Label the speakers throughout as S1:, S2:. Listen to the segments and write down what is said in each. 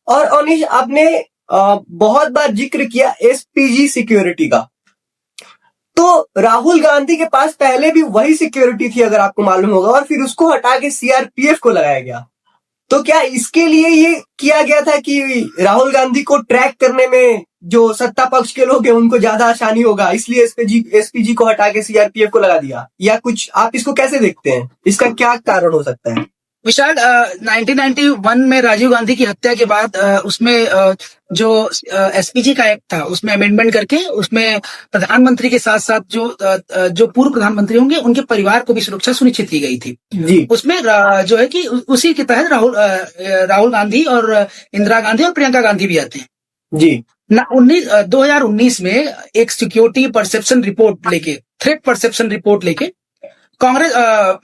S1: और अनिश, आपने बहुत बार जिक्र किया एसपीजी सिक्योरिटी का। तो राहुल गांधी के पास पहले भी वही सिक्योरिटी थी, अगर आपको मालूम होगा, और फिर उसको हटा के सीआरपीएफ को लगाया गया। तो क्या इसके लिए ये किया गया था कि राहुल गांधी को ट्रैक करने में जो सत्ता पक्ष के लोग हैं उनको ज्यादा आसानी होगा, इसलिए एसपीजी को हटा के सीआरपीएफ को लगा दिया, या कुछ आप इसको कैसे देखते हैं? इसका क्या कारण हो सकता है?
S2: विशाल, 1991 में राजीव गांधी की हत्या के बाद उसमें जो एसपीजी का एक्ट था उसमें अमेंडमेंट करके उसमें प्रधानमंत्री के साथ साथ जो पूर्व प्रधानमंत्री होंगे उनके परिवार को भी सुरक्षा सुनिश्चित की गई थी
S1: जी।
S2: उसमें जो है कि उसी के तहत राहुल गांधी और इंदिरा गांधी और प्रियंका गांधी भी आते हैं
S1: जी।
S2: 2019 में एक सिक्योरिटी परसेप्शन रिपोर्ट लेके, थ्रेट परसेप्शन रिपोर्ट लेके कांग्रेस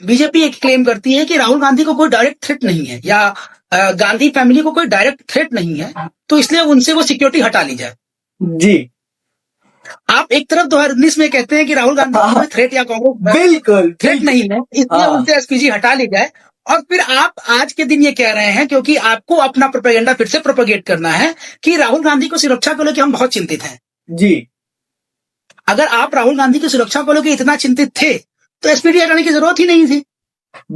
S2: बीजेपी एक क्लेम करती है कि राहुल गांधी को कोई डायरेक्ट थ्रेट नहीं है या गांधी फैमिली को कोई डायरेक्ट थ्रेट नहीं है, तो इसलिए उनसे वो सिक्योरिटी हटा ली जाए।
S1: जी।
S2: आप एक तरफ 2019 में कहते हैं कि राहुल गांधी को कोई थ्रेट या कांग्रेस
S1: बिल्कुल
S2: थ्रेट नहीं है, इसलिए उनसे एसपीजी हटा ली जाए, और फिर आप आज के दिन ये कह रहे हैं क्योंकि आपको अपना प्रोपेगेंडा फिर से प्रोपेगेट करना है कि राहुल गांधी को सुरक्षा को लेकर हम बहुत चिंतित हैं।
S1: जी।
S2: अगर आप राहुल गांधी की सुरक्षा को लेकर इतना चिंतित थे तो एसपीजी हटाने की जरूरत ही नहीं थी।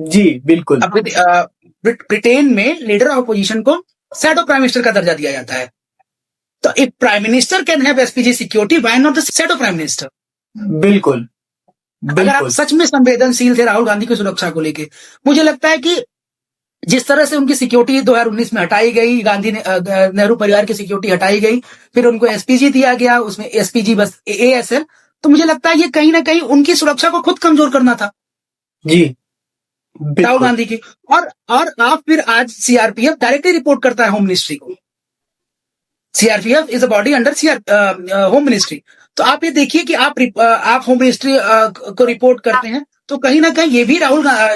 S1: जी बिल्कुल।
S2: अब ब्रिटेन में लीडर ऑफ अपोजिशन को शैडो प्राइम मिनिस्टर का दर्जा दिया जाता है, तो if prime minister can have SPG security, why not the shadow prime minister?
S1: बिल्कुल।
S2: अगर आप सच में संवेदनशील थे राहुल गांधी की सुरक्षा को लेके, मुझे लगता है कि जिस तरह से उनकी सिक्योरिटी 2019 में हटाई गई, गांधी ने नेहरू परिवार की सिक्योरिटी हटाई गई, फिर उनको एसपीजी दिया गया, उसमें एसपीजी बस एएसएल, तो मुझे लगता है ये कहीं ना कहीं उनकी सुरक्षा को खुद कमजोर करना था
S1: जी
S2: राहुल गांधी की। और आप फिर आज सीआरपीएफ डायरेक्टली रिपोर्ट करता है होम मिनिस्ट्री को। CRPF is a body under home ministry. तो आप ये देखिए कि आप होम मिनिस्ट्री को रिपोर्ट करते हैं, तो कहीं ना कहीं ये भी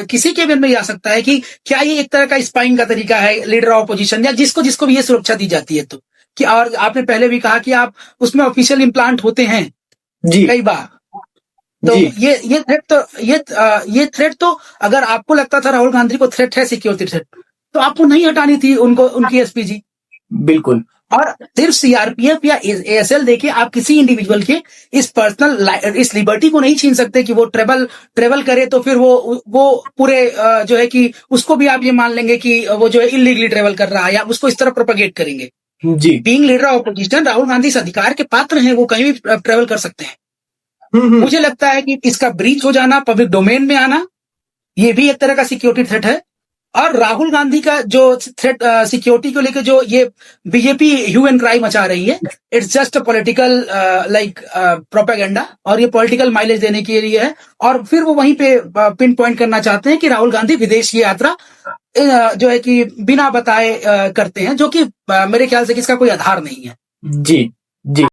S2: किसी के मन में आ सकता है कि क्या ये एक तरह का स्पाइंग का तरीका है लीडर ऑफ अपोजिशन या जिसको भी ये सुरक्षा दी जाती है। तो कि और आपने पहले भी कहा कि आप उसमें ऑफिशियल इम्प्लांट होते हैं
S1: जी
S2: कई बार, तो ये थ्रेट तो अगर आपको लगता था राहुल गांधी को थ्रेट है, सिक्योरिटी थ्रेट, तो आपको नहीं हटानी थी उनकी एसपीजी।
S1: बिल्कुल।
S2: और सिर्फ सीआरपीएफ या एएसएल देके आप किसी इंडिविजुअल के इस लिबर्टी को नहीं छीन सकते कि वो ट्रेवल करे, तो फिर वो पूरे जो है कि उसको भी आप ये मान लेंगे कि वो जो है इलीगली ट्रेवल कर रहा है, या उसको इस तरह प्रोपेगेट करेंगे।
S1: जी।
S2: Being leader of opposition Rahul Gandhi इस अधिकार के पात्र हैं, वो कहीं भी ट्रेवल कर सकते हैं। मुझे लगता है कि इसका ब्रीच हो जाना, पब्लिक डोमेन में आना, ये भी एक तरह का सिक्योरिटी थ्रेट है। और राहुल गांधी का जो थ्रेट सिक्योरिटी को लेकर जो ये बीजेपी ह्यू एंड क्राई मचा रही है, it's just a political propaganda, और ये पॉलिटिकल माइलेज देने के लिए है। और फिर वो वहीं पे पिन पॉइंट करना चाहते हैं कि राहुल गांधी विदेश की यात्रा जो है कि बिना बताए करते हैं, जो कि मेरे ख्याल से इसका कोई आधार नहीं है।
S1: जी जी।